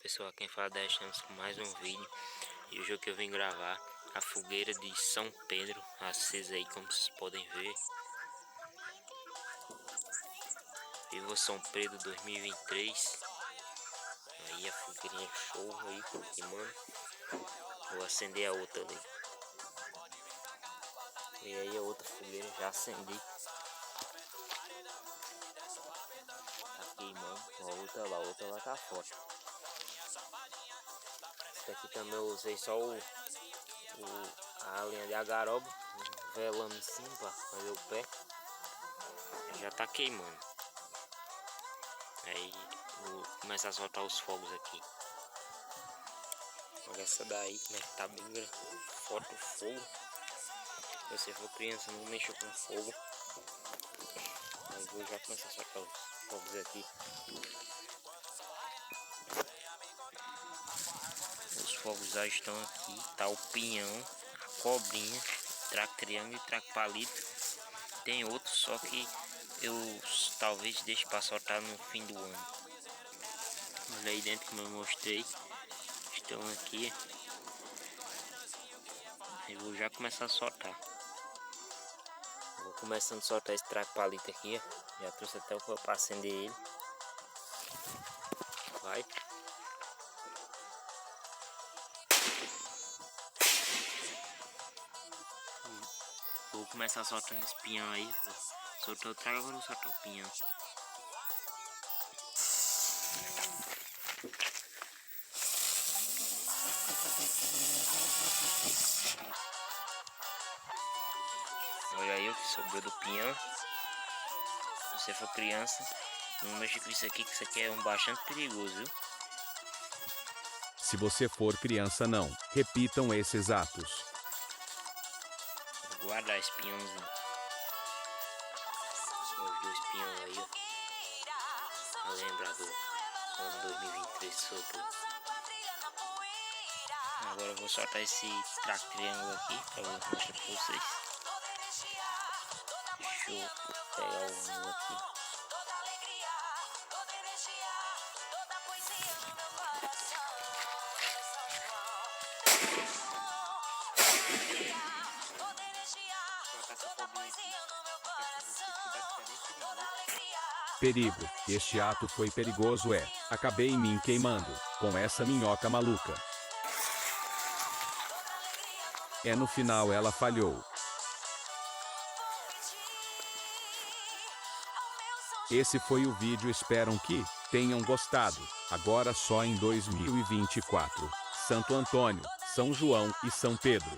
Pessoal, quem fala 10 estamos com mais um vídeo. E hoje que eu vim gravar a fogueira de São Pedro acesa aí, como vocês podem ver. Viva São Pedro 2023. Aí a fogueirinha show aí queimando. Vou acender a outra ali. E aí a outra fogueira já acendi. Tá queimando. A outra lá tá forte. Esse aqui também eu usei só a linha de agaroba, velando em cima para fazer o pé. Já tá queimando. Aí vou começar a soltar os fogos aqui. Olha essa daí, como é que tá bem forte o fogo. Se você for criança, não mexa com fogo. Aí vou já começar a soltar os fogos aqui. Os fogos já estão aqui. Tá o pinhão, a cobrinha, traco triângulo e traco palito. Tem outro, só que eu talvez deixe para soltar no fim do ano. Olha aí dentro, como eu mostrei, estão aqui. Eu vou já começar a soltar. Vou começando a soltar esse traco palito aqui, ó. Já trouxe até o para acender ele. Vai. Vou começar soltando esse pinhão aí. Soltou o trago, agora vou soltar o pinhão. Olha aí o que sobrou do pinhão. Se você for criança, não mexa com isso aqui, que isso aqui é bastante perigoso, viu? Se você for criança, não repitam esses atos. Vou guardar esse pinhãozinho. São os dois pinhões aí, ó. Pra lembrar do ano 2023 soltou. Agora eu vou soltar esse traco triângulo aqui pra mostrar pra vocês. Deixa eu pegar um aqui. Perigo, este ato foi perigoso, acabei em mim queimando, com essa minhoca maluca. No final ela falhou. Esse foi o vídeo, espero que tenham gostado. Agora só em 2024, Santo Antônio, São João e São Pedro.